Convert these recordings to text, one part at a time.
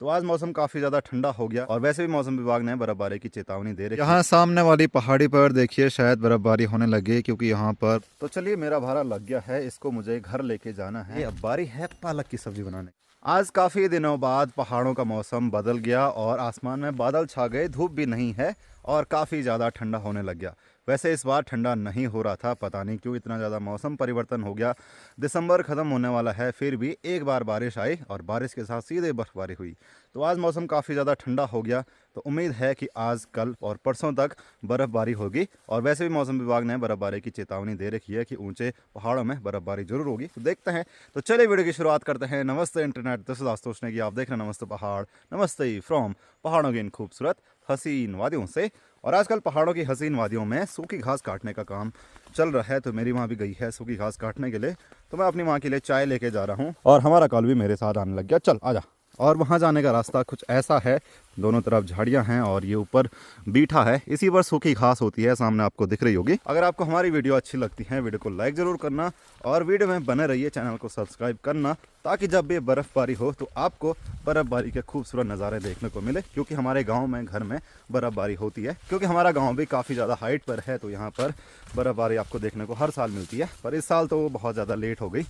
तो आज मौसम काफ़ी ज़्यादा ठंडा हो गया और वैसे भी मौसम विभाग ने बर्फबारी की चेतावनी दे रही है। यहाँ सामने वाली पहाड़ी पर देखिए शायद बर्फबारी होने लगी क्योंकि यहाँ पर तो चलिए मेरा भाड़ा लग गया है, इसको मुझे घर लेके जाना है। अब बारी है पालक की सब्जी बनाने। आज काफ़ी दिनों बाद पहाड़ों का मौसम बदल गया और आसमान में बादल छा गए, धूप भी नहीं है और काफ़ी ज़्यादा ठंडा होने लग गया। वैसे इस बार ठंडा नहीं हो रहा था, पता नहीं क्यों इतना ज़्यादा मौसम परिवर्तन हो गया। दिसंबर ख़त्म होने वाला है, फिर भी एक बार बारिश आई और बारिश के साथ सीधे बर्फबारी हुई। तो आज मौसम काफ़ी ज़्यादा ठंडा हो गया, तो उम्मीद है कि आज कल और परसों तक बर्फबारी होगी। और वैसे भी मौसम विभाग ने बर्फबारी की चेतावनी दे रखी है कि ऊंचे पहाड़ों में बर्फबारी जरूर होगी। तो देखते हैं। तो चलिए वीडियो की शुरुआत करते हैं। नमस्ते internet, this is Ashutosh Negi, आप देख रहे हैं नमस्ते पहाड़। नमस्ते फ्रॉम पहाड़ों की इन खूबसूरत हसीन वादियों से। और आजकल पहाड़ों की हसीन वादियों में सूखी घास काटने का काम चल रहा है, तो मेरी माँ भी गई है सूखी घास काटने के लिए। तो मैं अपनी माँ के लिए चाय लेके जा रहा हूँ और हमारा कॉल भी मेरे साथ आने लग गया। चल आजा। और वहाँ जाने का रास्ता कुछ ऐसा है, दोनों तरफ झाड़ियाँ हैं और ये ऊपर बीठा है, इसी पर सूखी घास होती है, सामने आपको दिख रही होगी। अगर आपको हमारी वीडियो अच्छी लगती है वीडियो को लाइक ज़रूर करना और वीडियो में बने रहिए, चैनल को सब्सक्राइब करना, ताकि जब भी बर्फ़बारी हो तो आपको बर्फ़बारी के खूबसूरत नज़ारे देखने को मिले। क्योंकि हमारे गाँव में घर में बर्फ़बारी होती है, क्योंकि हमारा गाँव भी काफ़ी ज़्यादा हाइट पर है, तो यहाँ पर बर्फ़बारी आपको देखने को हर साल मिलती है। पर इस साल तो बहुत ज़्यादा लेट हो गई।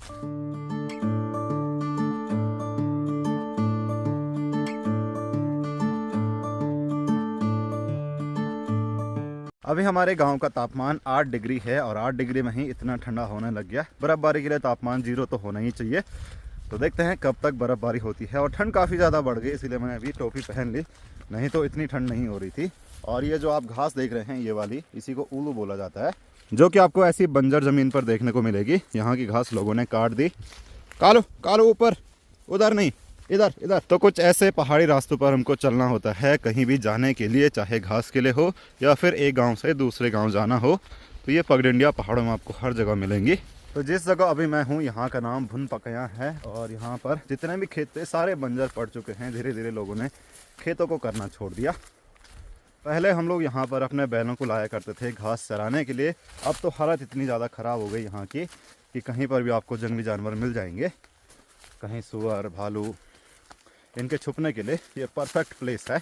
अभी हमारे गांव का तापमान 8 डिग्री है और 8 डिग्री में ही इतना ठंडा होने लग गया। बर्फबारी के लिए तापमान 0 तो होना ही चाहिए। तो देखते हैं कब तक बर्फबारी होती है। और ठंड काफ़ी ज़्यादा बढ़ गई, इसीलिए मैंने अभी टोपी पहन ली, नहीं तो इतनी ठंड नहीं हो रही थी। और ये जो आप घास देख रहे हैं ये वाली, इसी को उल्लू बोला जाता है, जो कि आपको ऐसी बंजर ज़मीन पर देखने को मिलेगी। यहाँ की घास लोगों ने काट दी। कालो कालो ऊपर, उधर नहीं, इधर इधर। तो कुछ ऐसे पहाड़ी रास्तों पर हमको चलना होता है कहीं भी जाने के लिए, चाहे घास के लिए हो या फिर एक गांव से दूसरे गांव जाना हो। तो ये पगडंडिया पहाड़ों में आपको हर जगह मिलेंगी। तो जिस जगह अभी मैं हूँ यहाँ का नाम भुन पकया है और यहाँ पर जितने भी खेत थे सारे बंजर पड़ चुके हैं। धीरे धीरे लोगों ने खेतों को करना छोड़ दिया। पहले हम लोग यहाँ पर अपने बैलों को लाया करते थे घास चराने के लिए। अब तो हालत इतनी ज़्यादा ख़राब हो गई यहाँ की कि कहीं पर भी आपको जंगली जानवर मिल जाएंगे। कहीं सुअर, भालू, इनके छुपने के लिए ये परफेक्ट प्लेस है।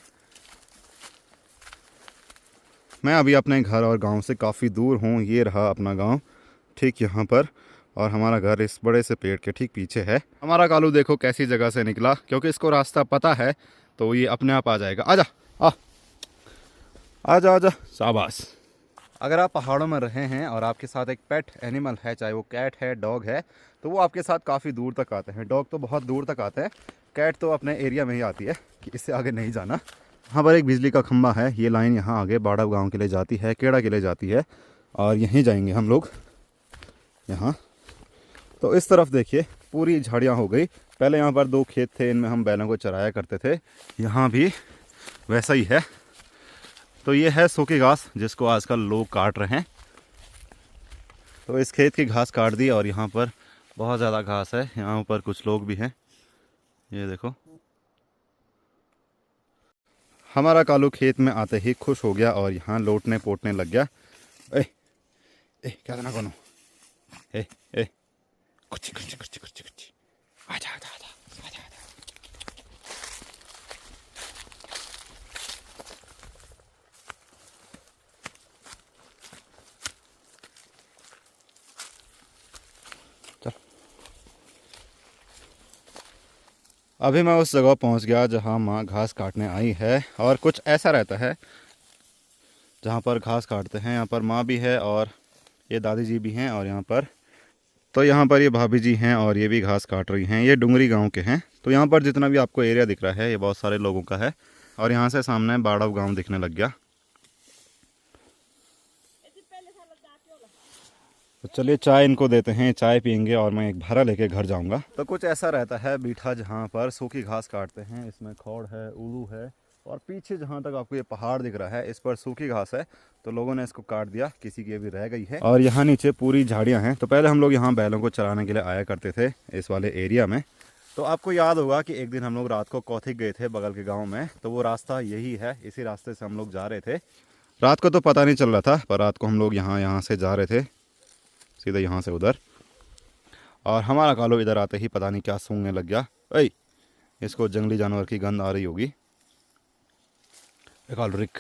मैं अभी अपने घर और गांव से काफ़ी दूर हूँ। ये रहा अपना गांव ठीक यहाँ पर, और हमारा घर इस बड़े से पेड़ के ठीक पीछे है। हमारा कालू देखो कैसी जगह से निकला, क्योंकि इसको रास्ता पता है तो ये अपने आप आ जाएगा। आजा आजा आजा, शाबाश। अगर आप पहाड़ों में रहे हैं और आपके साथ एक पेट एनिमल है, चाहे वो कैट है, डॉग है, तो वो आपके साथ काफ़ी दूर तक आते हैं। डॉग तो बहुत दूर तक आते हैं, कैट तो अपने एरिया में ही आती है कि इससे आगे नहीं जाना। यहाँ पर एक बिजली का खंभा है, ये लाइन यहाँ आगे बाड़ा गांव के लिए जाती है, केड़ा के लिए जाती है, और यहीं जाएंगे हम लोग यहाँ। तो इस तरफ देखिए पूरी झाड़ियाँ हो गई। पहले यहाँ पर 2 खेत थे, इनमें हम बैलों को चराया करते थे। यहाँ भी वैसा ही है। तो ये है सूखी घास जिसको आजकल लोग काट रहे हैं। तो इस खेत की घास काट दी और यहाँ पर बहुत ज़्यादा घास है। यहाँ ऊपर कुछ लोग भी हैं, ये देखो। हमारा कालू खेत में आते ही खुश हो गया और यहाँ लौटने पोटने लग गया। ए ए क्या करना कोनो, ए ए कुछ कुछ कुछ कुछ कुछ, आजा आजा आजा आजा आजा। अभी मैं उस जगह पहुंच गया जहां माँ घास काटने आई है। और कुछ ऐसा रहता है जहां पर घास काटते हैं, यहाँ पर माँ भी है और ये दादी जी भी हैं, और यहाँ पर ये भाभी जी हैं और ये भी घास काट रही हैं। ये डुंगरी गांव के हैं। तो यहाँ पर जितना भी आपको एरिया दिख रहा है ये बहुत सारे लोगों का है। और यहाँ से सामने बाड़व गाँव दिखने लग गया। तो चलिए चाय इनको देते हैं, चाय पियेंगे और मैं एक भारा लेके घर जाऊंगा। तो कुछ ऐसा रहता है बीठा जहाँ पर सूखी घास काटते हैं। इसमें खौड़ है, उल्लू है, और पीछे जहाँ तक आपको ये पहाड़ दिख रहा है इस पर सूखी घास है, तो लोगों ने इसको काट दिया, किसी की अभी रह गई है। और यहाँ नीचे पूरी झाड़ियाँ हैं। तो पहले हम लोग यहाँ बैलों को चराने के लिए आया करते थे इस वाले एरिया में। तो आपको याद होगा कि एक दिन हम लोग रात को कौथिक गए थे बगल के गाँव में, तो वो रास्ता यही है, इसी रास्ते से हम लोग जा रहे थे। रात को तो पता नहीं चल रहा था, पर रात को हम लोग यहाँ से जा रहे थे सीधे यहाँ से उधर। और हमारा कालो इधर आते ही पता नहीं क्या सूंघने लग गया। ऐ इसको जंगली जानवर की गंध आ रही होगी। एक ऑलरिक।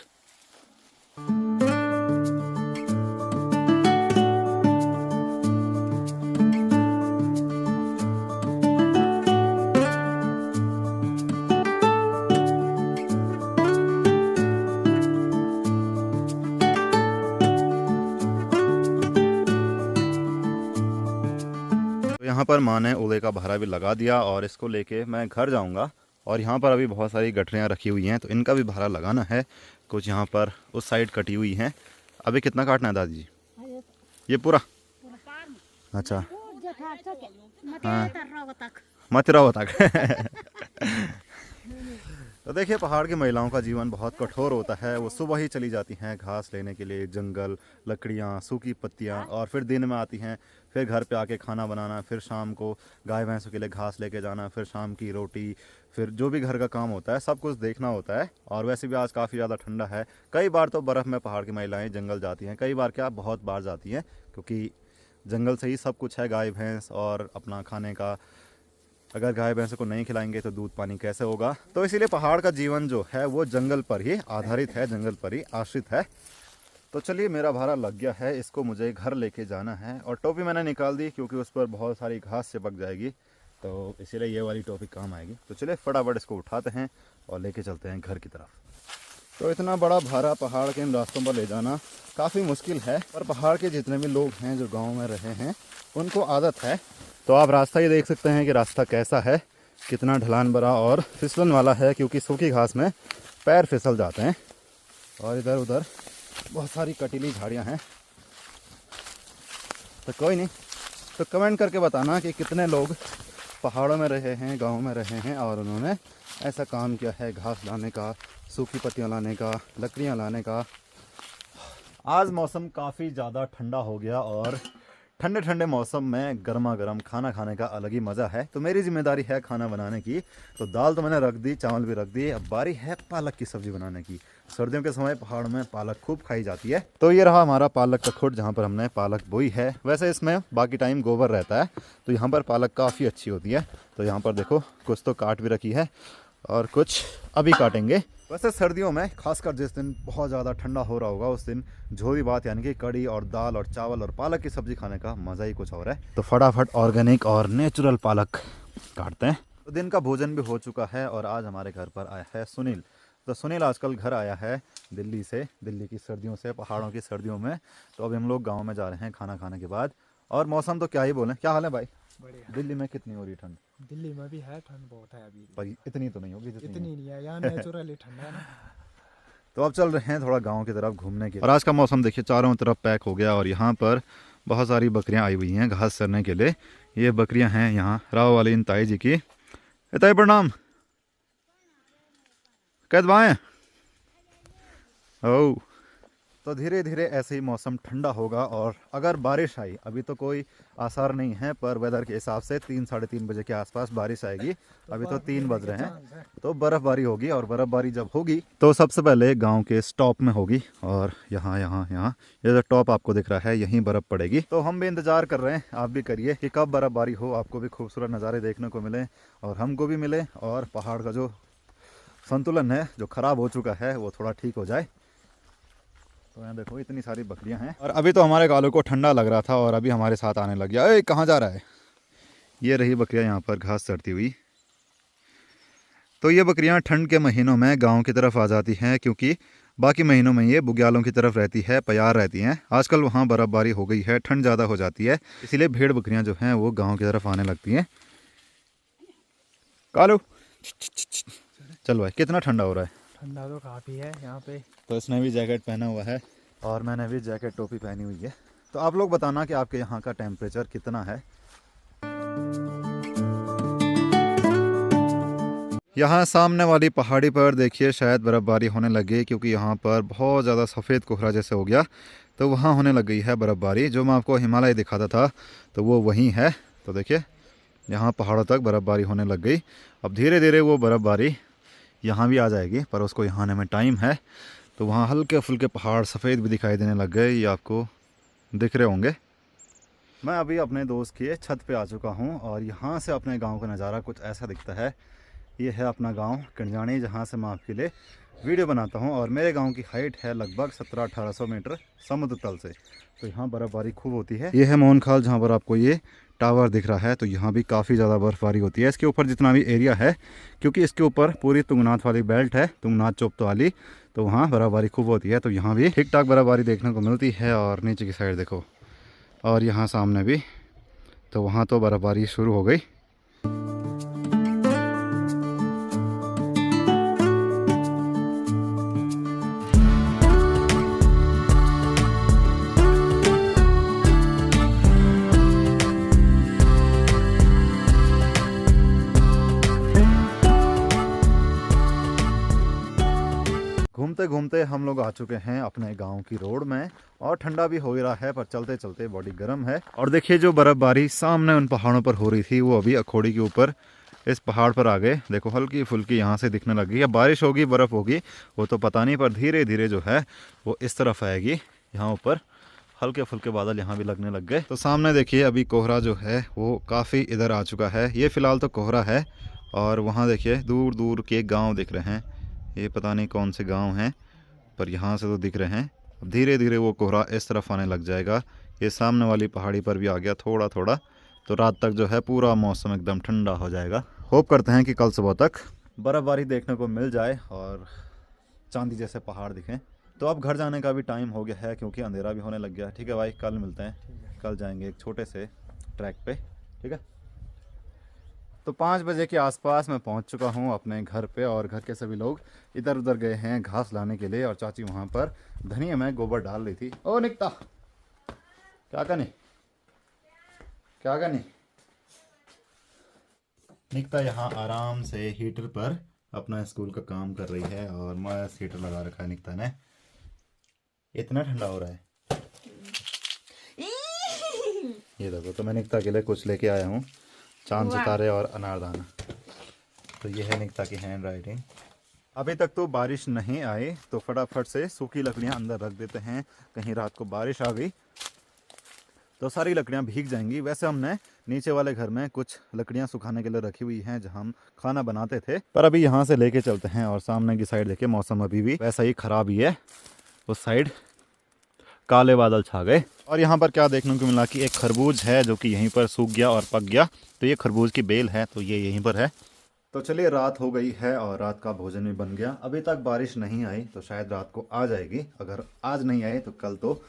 यहाँ पर माँ ने उले का भारा भी लगा दिया और इसको लेके मैं घर जाऊँगा। और यहाँ पर अभी बहुत सारी गठरियाँ रखी हुई हैं तो इनका भी भारा लगाना है। कुछ यहाँ पर उस साइड कटी हुई हैं। अभी कितना काटना है दादी जी? ये पूरा? अच्छा हाँ, मत रहो तक। तो देखिए पहाड़ की महिलाओं का जीवन बहुत कठोर होता है। वो सुबह ही चली जाती हैं घास लेने के लिए, जंगल, लकड़ियाँ, सूखी पत्तियाँ, और फिर दिन में आती हैं, फिर घर पे आके खाना बनाना, फिर शाम को गाय भैंसों के लिए घास लेके जाना, फिर शाम की रोटी, फिर जो भी घर का काम होता है सब कुछ देखना होता है। और वैसे भी आज काफ़ी ज़्यादा ठंडा है। कई बार तो बर्फ़ में पहाड़ की महिलाएँ जंगल जाती हैं, कई बार क्या बहुत बार जाती हैं, क्योंकि जंगल से ही सब कुछ है, गाय भैंस और अपना खाने का। अगर गाय भैंसों को नहीं खिलाएंगे तो दूध पानी कैसे होगा। तो इसीलिए पहाड़ का जीवन जो है वो जंगल पर ही आधारित है, जंगल पर ही आश्रित है। तो चलिए मेरा भारा लग गया है, इसको मुझे घर लेके जाना है। और टोपी मैंने निकाल दी क्योंकि उस पर बहुत सारी घास चिपक जाएगी, तो इसीलिए ये वाली टोपी काम आएगी। तो चलिए फटाफट इसको उठाते हैं और लेके चलते हैं घर की तरफ। तो इतना बड़ा भारा पहाड़ के इन रास्तों पर ले जाना काफ़ी मुश्किल है, पर पहाड़ के जितने भी लोग हैं जो गाँव में रहे हैं उनको आदत है। तो आप रास्ता ही देख सकते हैं कि रास्ता कैसा है, कितना ढलान भरा और फिसलन वाला है, क्योंकि सूखी घास में पैर फिसल जाते हैं। और इधर उधर बहुत सारी कटीली झाड़ियां हैं। तो कोई नहीं, तो कमेंट करके बताना कि कितने लोग पहाड़ों में रहे हैं, गांव में रहे हैं और उन्होंने ऐसा काम किया है, घास लाने का, सूखी पत्तियां लाने का, लकड़ियां लाने का। आज मौसम काफ़ी ज़्यादा ठंडा हो गया और ठंडे ठंडे मौसम में गर्मा गर्म खाना खाने का अलग ही मज़ा है। तो मेरी जिम्मेदारी है खाना बनाने की। तो दाल तो मैंने रख दी, चावल भी रख दिए, अब बारी है पालक की सब्ज़ी बनाने की। सर्दियों के समय पहाड़ में पालक खूब खाई जाती है। तो ये रहा हमारा पालक का खुड जहाँ पर हमने पालक बोई है। वैसे इसमें बाकी टाइम गोबर रहता है, तो यहाँ पर पालक काफ़ी अच्छी होती है। तो यहाँ पर देखो कुछ तो काट भी रखी है और कुछ अभी काटेंगे। वैसे सर्दियों में खासकर जिस दिन बहुत ज़्यादा ठंडा हो रहा होगा उस दिन झोरी बात यानी कि कड़ी और दाल और चावल और पालक की सब्ज़ी खाने का मज़ा ही कुछ और है। तो फटाफट ऑर्गेनिक और नेचुरल पालक काटते हैं। तो दिन का भोजन भी हो चुका है और आज हमारे घर पर आया है सुनील। तो सुनील आजकल घर आया है दिल्ली से, दिल्ली की सर्दियों से, पहाड़ों की सर्दियों में। तो अभी हम लोग गाँव में जा रहे हैं खाना खाने के बाद। और मौसम तो क्या ही बोलें। क्या हाल है भाई? बढ़िया। दिल्ली में कितनी हो रही ठंड? दिल्ली में भी है ठंड, बहुत है अभी, पर इतनी तो नहीं होगी जितनी इतनी नहीं है यहाँ, नेचुरली ठंडा है ना। तो अब चल रहे हैं थोड़ा गांव की तरफ घूमने के। और आज का मौसम देखिए चारों तरफ पैक हो गया और यहाँ पर बहुत सारी बकरियाँ आई हुई हैं घास चरने के लिए। ये बकरियाँ हैं यहाँ राव वाली इन ताई जी की। ताई प्रणाम, कैद बाएँ। ओ तो धीरे धीरे ऐसे ही मौसम ठंडा होगा और अगर बारिश आई, अभी तो कोई आसार नहीं है, पर वेदर के हिसाब से 3 साढ़े 3 बजे के आसपास बारिश आएगी। अभी तो 3 बज रहे हैं, तो बर्फ़बारी होगी। और बर्फ़बारी जब होगी तो सबसे पहले गांव के स्टॉप में होगी। और यहाँ यहाँ यहाँ ये जो टॉप आपको दिख रहा है यहीं बर्फ़ पड़ेगी। तो हम भी इंतज़ार कर रहे हैं, आप भी करिए कि कब बर्फ़बारी हो, आपको भी खूबसूरत नज़ारे देखने को मिले और हमको भी मिले, और पहाड़ का जो संतुलन है जो ख़राब हो चुका है वो थोड़ा ठीक हो जाए। तो यहाँ देखो इतनी सारी बकरियां हैं। और अभी तो हमारे कालू को ठंडा लग रहा था और अभी हमारे साथ आने लग गया। ए कहाँ जा रहा है? ये रही बकरियां यहाँ पर घास चरती हुई। तो ये बकरियां ठंड के महीनों में गांव की तरफ आ जाती हैं, क्योंकि बाकी महीनों में ये बुग्यालों की तरफ रहती है, प्यार रहती हैं। आजकल वहाँ बर्फ़बारी हो गई है, ठंड ज़्यादा हो जाती है, इसीलिए भेड़ बकरियाँ जो हैं वो गाँव की तरफ आने लगती हैं। कालू चल भाई, कितना ठंडा हो रहा है? ठंडा तो काफ़ी है यहाँ पे। तो इसने भी जैकेट पहना हुआ है और मैंने भी जैकेट टोपी पहनी हुई है। तो आप लोग बताना कि आपके यहाँ का टेम्परेचर कितना है। यहाँ सामने वाली पहाड़ी पर देखिए शायद बर्फ़बारी होने लगी, क्योंकि यहाँ पर बहुत ज़्यादा सफ़ेद कोहरा जैसे हो गया, तो वहाँ होने लग गई है बर्फ़बारी। जो मैं आपको हिमालय दिखाता था तो वो वहीं है। तो देखिए यहाँ पहाड़ों तक बर्फ़बारी होने लग गई। अब धीरे धीरे वो बर्फ़बारी यहाँ भी आ जाएगी, पर उसको यहाँ आने में टाइम है। तो वहाँ हल्के फुल्के पहाड़ सफ़ेद भी दिखाई देने लग गए, ये आपको दिख रहे होंगे। मैं अभी अपने दोस्त के छत पे आ चुका हूँ और यहाँ से अपने गांव का नज़ारा कुछ ऐसा दिखता है ये है अपना गांव किंजानी, जहां से मैं आपके लिए वीडियो बनाता हूं। और मेरे गांव की हाइट है लगभग 1700-1800 मीटर समुद्र तल से। तो यहाँ बर्फ़बारी खूब होती है। ये है मोहनखाल, जहाँ पर आपको ये टावर दिख रहा है। तो यहाँ भी काफ़ी ज़्यादा बर्फ़बारी होती है। इसके ऊपर जितना भी एरिया है, क्योंकि इसके ऊपर पूरी तुंगनाथ वाली बेल्ट है, तुंगनाथ चोपतो वाली, तो वहाँ बर्फ़बारी खूब होती है। तो यहाँ भी ठीक ठाक बर्फ़बारी देखने को मिलती है। और नीचे की साइड देखो, और यहाँ सामने भी, तो वहाँ तो बर्फ़बारी शुरू हो गई। घूमते घूमते हम लोग आ चुके हैं अपने गांव की रोड में, और ठंडा भी हो ही रहा है, पर चलते चलते बॉडी गर्म है। और देखिए जो बर्फबारी सामने उन पहाड़ों पर हो रही थी, वो अभी अखोड़ी के ऊपर इस पहाड़ पर आ गए। देखो हल्की फुल्की यहाँ से दिखने लगी। अब बारिश होगी, बर्फ़ होगी, वो तो पता नहीं, पर धीरे धीरे जो है वो इस तरफ आएगी। यहाँ ऊपर हल्के फुल्के बादल यहाँ भी लगने लग गए। तो सामने देखिए अभी कोहरा जो है वो काफ़ी इधर आ चुका है। ये फ़िलहाल तो कोहरा है। और वहाँ देखिए दूर दूर के गाँव दिख रहे हैं। ये पता नहीं कौन से गांव हैं, पर यहाँ से तो दिख रहे हैं। अब धीरे धीरे वो कोहरा इस तरफ आने लग जाएगा। ये सामने वाली पहाड़ी पर भी आ गया थोड़ा थोड़ा। तो रात तक जो है पूरा मौसम एकदम ठंडा हो जाएगा। होप करते हैं कि कल सुबह तक बर्फ़बारी देखने को मिल जाए और चांदी जैसे पहाड़ दिखें। तो अब घर जाने का भी टाइम हो गया है, क्योंकि अंधेरा भी होने लग गया है। ठीक है भाई, कल मिलते हैं। कल जाएंगे एक छोटे से ट्रैक पे, ठीक है। तो 5 बजे के आसपास मैं पहुंच चुका हूं अपने घर पे, और घर के सभी लोग इधर उधर गए हैं घास लाने के लिए। और चाची वहां पर धनिया में गोबर डाल रही थी। ओ निकता, क्या करनी क्या करनी? निकता यहाँ आराम से हीटर पर अपना स्कूल का काम कर रही है, और मस्त हीटर लगा रखा है निकता ने। इतना ठंडा हो रहा है। ये देखो, तो मैं निकता के लिए कुछ लेके आया हूँ, चांद सितारे और अनारदाना। तो ये है निकता की हैंड राइटिंग। अभी तक तो बारिश नहीं आई, तो फटाफट से सूखी लकड़ियां अंदर रख देते हैं। कहीं रात को बारिश आ गई तो सारी लकड़ियां भीग जाएंगी। वैसे हमने नीचे वाले घर में कुछ लकड़ियां सुखाने के लिए रखी हुई हैं, जहां हम खाना बनाते थे। पर अभी यहाँ से लेके चलते हैं। और सामने की साइड देखिए, मौसम अभी भी वैसा ही खराब ही है। उस साइड काले बादल छा गए। और यहाँ पर क्या देखने को मिला कि एक खरबूज है जो कि यहीं पर सूख गया और पक गया। तो ये खरबूज की बेल है, तो ये यहीं पर है। तो चलिए, रात हो गई है और रात का भोजन भी बन गया। अभी तक बारिश नहीं आई, तो शायद रात को आ जाएगी। अगर आज नहीं आई तो कल तो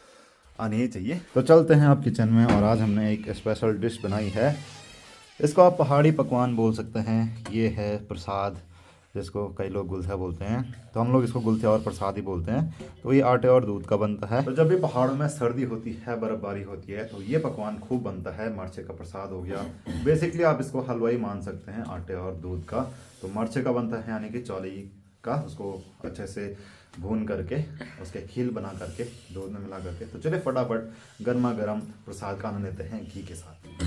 आनी ही चाहिए। तो चलते हैं आप किचन में, और आज हमने एक स्पेशल डिश बनाई है। इसको आप पहाड़ी पकवान बोल सकते हैं। ये है प्रसाद, जिसको कई लोग गुलथिया बोलते हैं। तो हम लोग इसको गुलथिया और प्रसाद ही बोलते हैं। तो ये आटे और दूध का बनता है। तो जब भी पहाड़ों में सर्दी होती है, बर्फबारी होती है, तो ये पकवान खूब बनता है। मरचे का प्रसाद हो गया। बेसिकली आप इसको हलवाई मान सकते हैं, आटे और दूध का। तो मरचे का बनता है, यानी कि चौलाई का। उसको अच्छे से भून करके उसके खील बना करके दूध में मिला करके। तो चलिए फटाफट गर्मा गर्म प्रसाद का आनंद लेते हैं घी के साथ।